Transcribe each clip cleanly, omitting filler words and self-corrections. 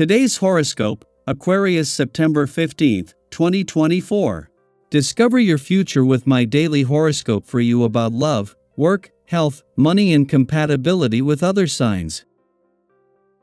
Today's horoscope, Aquarius September 15th, 2024. Discover your future with my daily horoscope for you about love, work, health, money and compatibility with other signs.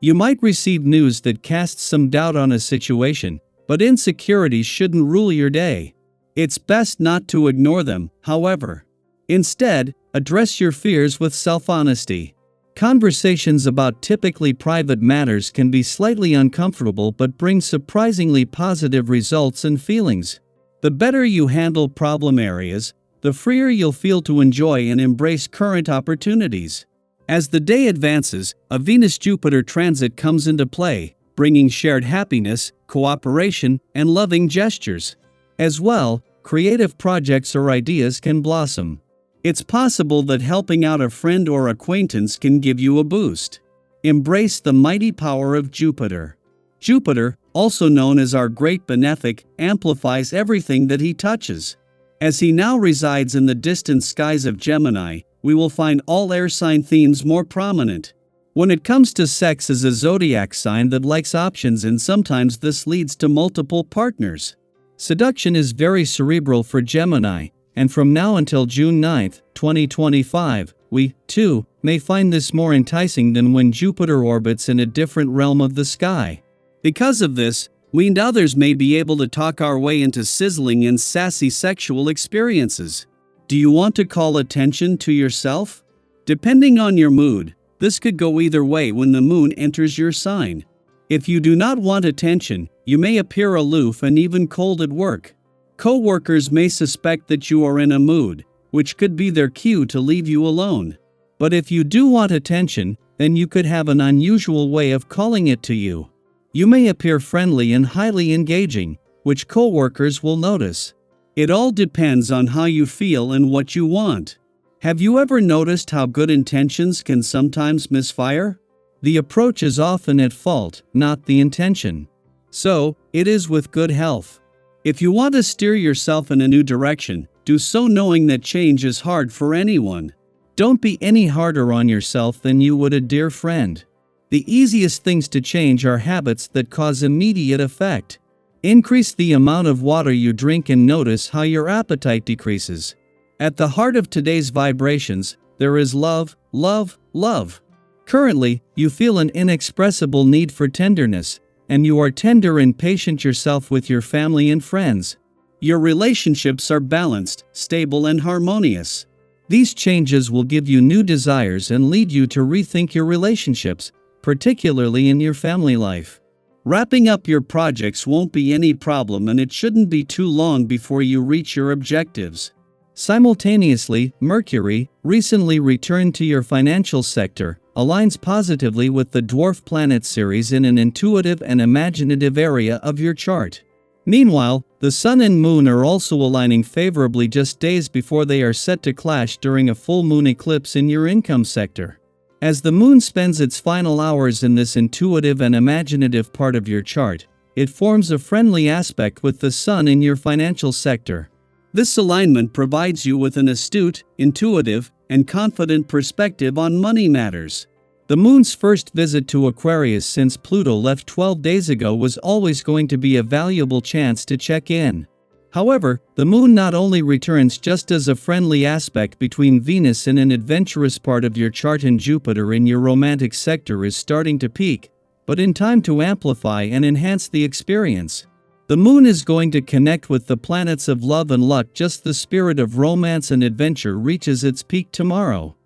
You might receive news that casts some doubt on a situation, but insecurities shouldn't rule your day. It's best not to ignore them, however. Instead, address your fears with self-honesty. Conversations about typically private matters can be slightly uncomfortable but bring surprisingly positive results and feelings. The better you handle problem areas, the freer you'll feel to enjoy and embrace current opportunities. As the day advances, a Venus-Jupiter transit comes into play, bringing shared happiness, cooperation, and loving gestures. As well, creative projects or ideas can blossom. It's possible that helping out a friend or acquaintance can give you a boost. Embrace the mighty power of Jupiter. Jupiter, also known as our great benefic, amplifies everything that he touches. As he now resides in the distant skies of Gemini, we will find all air sign themes more prominent. When it comes to sex as a zodiac sign that likes options, and sometimes this leads to multiple partners. Seduction is very cerebral for Gemini, and from now until June 9, 2025, we, too, may find this more enticing than when Jupiter orbits in a different realm of the sky. Because of this, we and others may be able to talk our way into sizzling and sassy sexual experiences. Do you want to call attention to yourself? Depending on your mood, this could go either way when the moon enters your sign. If you do not want attention, you may appear aloof and even cold at work. Co-workers may suspect that you are in a mood, which could be their cue to leave you alone. But if you do want attention, then you could have an unusual way of calling it to you. You may appear friendly and highly engaging, which co-workers will notice. It all depends on how you feel and what you want. Have you ever noticed how good intentions can sometimes misfire? The approach is often at fault, not the intention. So, it is with good health. If you want to steer yourself in a new direction, do so knowing that change is hard for anyone. Don't be any harder on yourself than you would a dear friend. The easiest things to change are habits that cause immediate effect. Increase the amount of water you drink and notice how your appetite decreases. At the heart of today's vibrations, there is love, love, love. Currently, you feel an inexpressible need for tenderness, and you are tender and patient yourself with your family and friends. Your relationships are balanced, stable and harmonious. These changes will give you new desires and lead you to rethink your relationships, particularly in your family life. Wrapping up your projects won't be any problem, and it shouldn't be too long before you reach your objectives. Simultaneously, Mercury, recently returned to your financial sector, aligns positively with the dwarf planet Ceres in an intuitive and imaginative area of your chart. Meanwhile, the Sun and Moon are also aligning favorably just days before they are set to clash during a full moon eclipse in your income sector. As the Moon spends its final hours in this intuitive and imaginative part of your chart, it forms a friendly aspect with the Sun in your financial sector. This alignment provides you with an astute, intuitive, and confident perspective on money matters. The Moon's first visit to Aquarius since Pluto left 12 days ago was always going to be a valuable chance to check in. However, the Moon not only returns just as a friendly aspect between Venus in an adventurous part of your chart and Jupiter in your romantic sector is starting to peak, but in time to amplify and enhance the experience. The Moon is going to connect with the planets of love and luck. Just the spirit of romance and adventure reaches its peak tomorrow.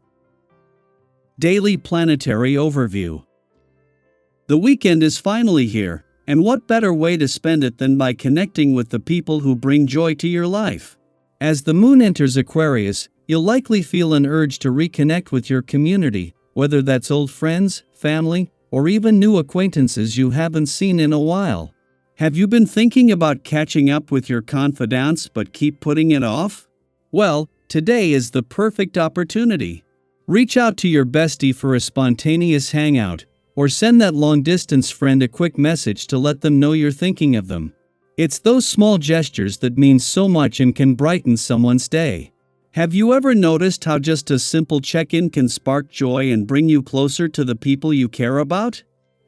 Daily Planetary Overview. The weekend is finally here, and what better way to spend it than by connecting with the people who bring joy to your life? As the Moon enters Aquarius, you'll likely feel an urge to reconnect with your community, whether that's old friends, family, or even new acquaintances you haven't seen in a while. Have you been thinking about catching up with your confidants but keep putting it off? Well, today is the perfect opportunity. Reach out to your bestie for a spontaneous hangout, or send that long-distance friend a quick message to let them know you're thinking of them. It's those small gestures that mean so much and can brighten someone's day. Have you ever noticed how just a simple check-in can spark joy and bring you closer to the people you care about?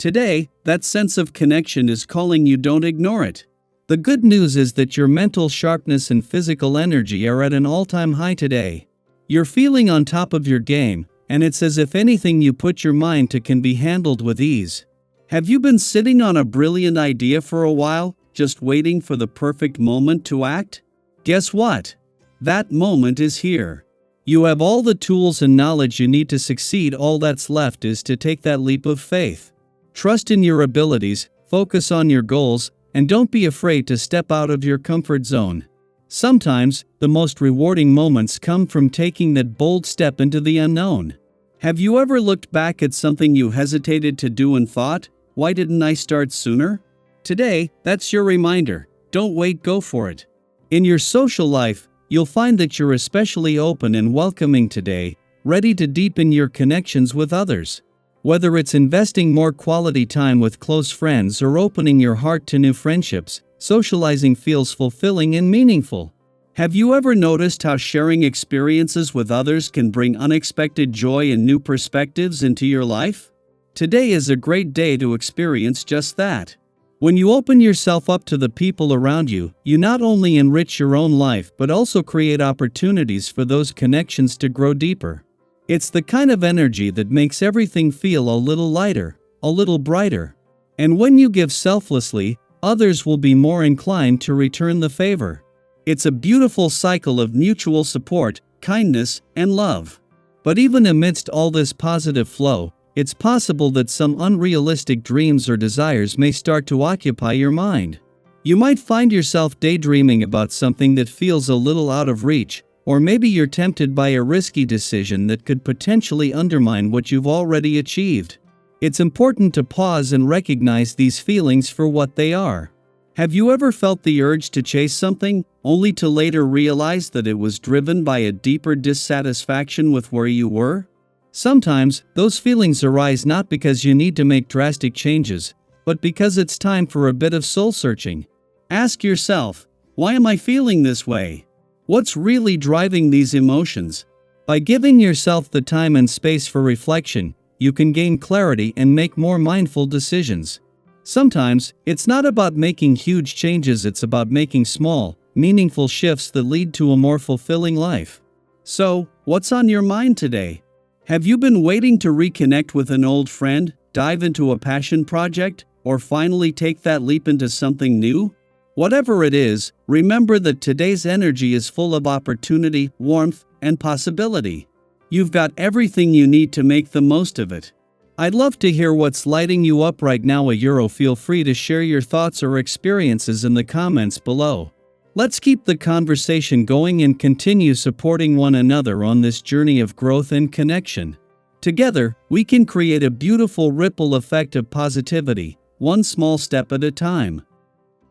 Today, that sense of connection is calling you, don't ignore it. The good news is that your mental sharpness and physical energy are at an all-time high today. You're feeling on top of your game, and it's as if anything you put your mind to can be handled with ease. Have you been sitting on a brilliant idea for a while, just waiting for the perfect moment to act? Guess what? That moment is here. You have all the tools and knowledge you need to succeed. All that's left is to take that leap of faith. Trust in your abilities, focus on your goals, and don't be afraid to step out of your comfort zone. Sometimes, the most rewarding moments come from taking that bold step into the unknown. Have you ever looked back at something you hesitated to do and thought, why didn't I start sooner? Today, that's your reminder. Don't wait, go for it. In your social life, you'll find that you're especially open and welcoming today, ready to deepen your connections with others. Whether it's investing more quality time with close friends or opening your heart to new friendships, socializing feels fulfilling and meaningful. Have you ever noticed how sharing experiences with others can bring unexpected joy and new perspectives into your life? Today is a great day to experience just that. When you open yourself up to the people around you, you not only enrich your own life but also create opportunities for those connections to grow deeper. It's the kind of energy that makes everything feel a little lighter, a little brighter. And when you give selflessly, others will be more inclined to return the favor. It's a beautiful cycle of mutual support, kindness, and love. But even amidst all this positive flow, it's possible that some unrealistic dreams or desires may start to occupy your mind. You might find yourself daydreaming about something that feels a little out of reach, or maybe you're tempted by a risky decision that could potentially undermine what you've already achieved. It's important to pause and recognize these feelings for what they are. Have you ever felt the urge to chase something, only to later realize that it was driven by a deeper dissatisfaction with where you were? Sometimes, those feelings arise not because you need to make drastic changes, but because it's time for a bit of soul-searching. Ask yourself, why am I feeling this way? What's really driving these emotions? By giving yourself the time and space for reflection, you can gain clarity and make more mindful decisions. Sometimes, it's not about making huge changes, it's about making small, meaningful shifts that lead to a more fulfilling life. So, what's on your mind today? Have you been waiting to reconnect with an old friend, dive into a passion project, or finally take that leap into something new? Whatever it is, remember that today's energy is full of opportunity, warmth, and possibility. You've got everything you need to make the most of it. I'd love to hear what's lighting you up right now. Feel free to share your thoughts or experiences in the comments below. Let's keep the conversation going and continue supporting one another on this journey of growth and connection. Together, we can create a beautiful ripple effect of positivity, one small step at a time.